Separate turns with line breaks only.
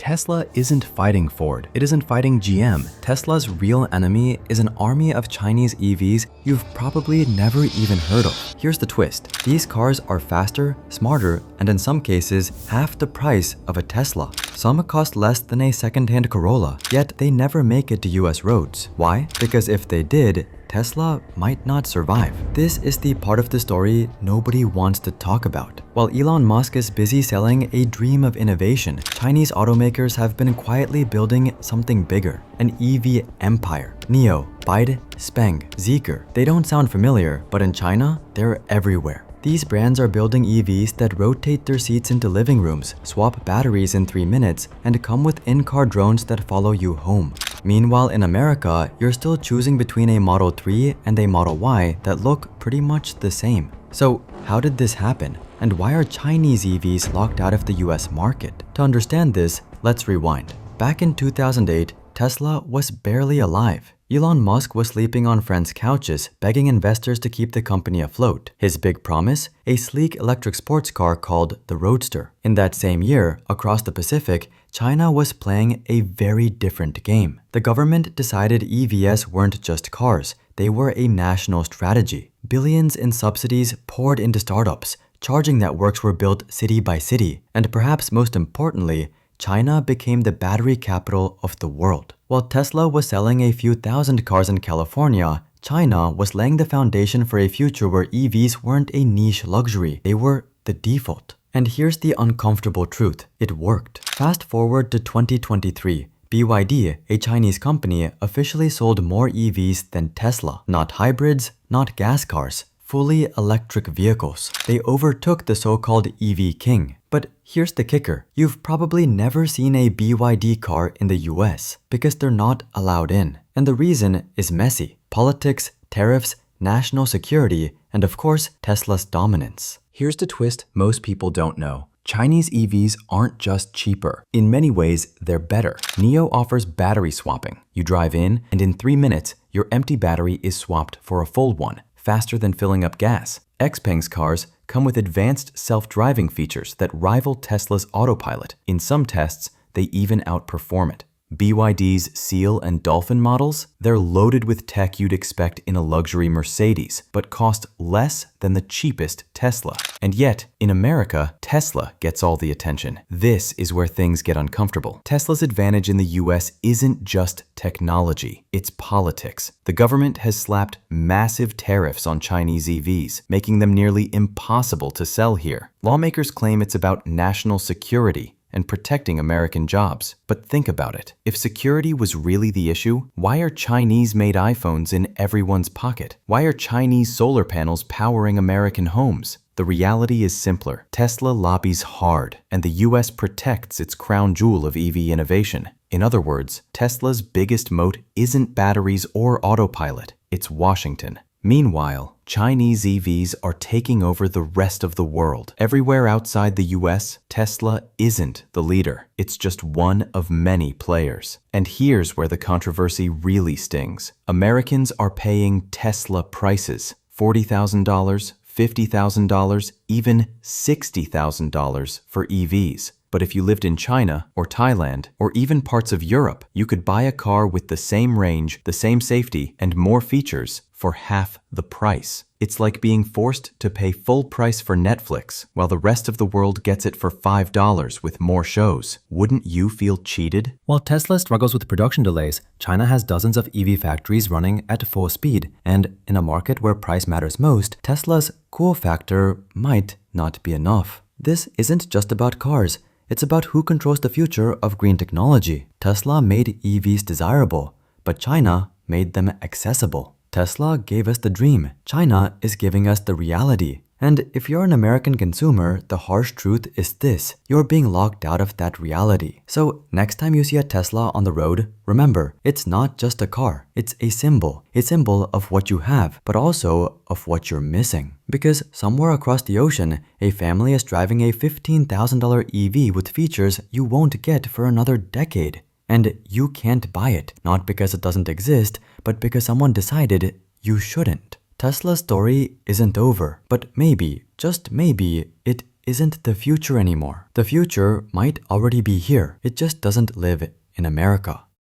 Tesla isn't fighting Ford. It isn't fighting GM. Tesla's real enemy is an army of Chinese EVs you've probably never even heard of. Here's the twist. These cars are faster, smarter, and in some cases, half the price of a Tesla. Some cost less than a second-hand Corolla, yet they never make it to US roads. Why? Because if they did, Tesla might not survive. This is the part of the story nobody wants to talk about. While Elon Musk is busy selling a dream of innovation, Chinese automakers have been quietly building something bigger, an EV empire. NIO, BYD, Speng, Zeekr. They don't sound familiar, but in China, they're everywhere. These brands are building EVs that rotate their seats into living rooms, swap batteries in 3 minutes, and come with in-car drones that follow you home. Meanwhile, in America, you're still choosing between a Model 3 and a Model Y that look pretty much the same. So, how did this happen? And why are Chinese EVs locked out of the US market? To understand this, let's rewind. Back in 2008, Tesla was barely alive. Elon Musk was sleeping on friends' couches, begging investors to keep the company afloat. His big promise? A sleek electric sports car called the Roadster. In that same year, across the Pacific, China was playing a very different game. The government decided EVs weren't just cars, they were a national strategy. Billions in subsidies poured into startups, charging networks were built city by city, and perhaps most importantly, China became the battery capital of the world. While Tesla was selling a few thousand cars in California, China was laying the foundation for a future where EVs weren't a niche luxury, they were the default. And here's the uncomfortable truth, it worked. Fast forward to 2023. BYD, a Chinese company, officially sold more EVs than Tesla. Not hybrids, not gas cars, fully electric vehicles. They overtook the so-called EV king. But here's the kicker. You've probably never seen a BYD car in the US because they're not allowed in. And the reason is messy. Politics, tariffs, national security, and of course, Tesla's dominance. Here's the twist most people don't know. Chinese EVs aren't just cheaper. In many ways, they're better. NIO offers battery swapping. You drive in, and in 3 minutes, your empty battery is swapped for a full one, faster than filling up gas. Xpeng's cars come with advanced self-driving features that rival Tesla's autopilot. In some tests, they even outperform it. BYD's Seal and Dolphin models, they're loaded with tech you'd expect in a luxury Mercedes, but cost less than the cheapest Tesla. And yet, in America, Tesla gets all the attention. This is where things get uncomfortable. Tesla's advantage in the US isn't just technology, it's politics. The government has slapped massive tariffs on Chinese EVs, making them nearly impossible to sell here. Lawmakers claim it's about national security and protecting American jobs. But think about it. If security was really the issue, why are Chinese-made iPhones in everyone's pocket? Why are Chinese solar panels powering American homes? The reality is simpler. Tesla lobbies hard, and the US protects its crown jewel of EV innovation. In other words, Tesla's biggest moat isn't batteries or autopilot, it's Washington. Meanwhile, Chinese EVs are taking over the rest of the world. Everywhere outside the US, Tesla isn't the leader. It's just one of many players. And here's where the controversy really stings. Americans are paying Tesla prices: $40,000, $50,000, even $60,000 for EVs. But if you lived in China or Thailand or even parts of Europe, you could buy a car with the same range, the same safety, and more features for half the price. It's like being forced to pay full price for Netflix while the rest of the world gets it for $5 with more shows. Wouldn't you feel cheated?
While Tesla struggles with production delays, China has dozens of EV factories running at full speed. And in a market where price matters most, Tesla's cool factor might not be enough. This isn't just about cars. It's about who controls the future of green technology. Tesla made EVs desirable, but China made them accessible. Tesla gave us the dream. China is giving us the reality. And if you're an American consumer, the harsh truth is this: you're being locked out of that reality. So next time you see a Tesla on the road, remember, it's not just a car. It's a symbol of what you have, but also of what you're missing. Because somewhere across the ocean, a family is driving a $15,000 EV with features you won't get for another decade. And you can't buy it, not because it doesn't exist, but because someone decided you shouldn't. Tesla's story isn't over, but maybe, just maybe, it
isn't the future anymore. The future might already be here. It just doesn't live in America.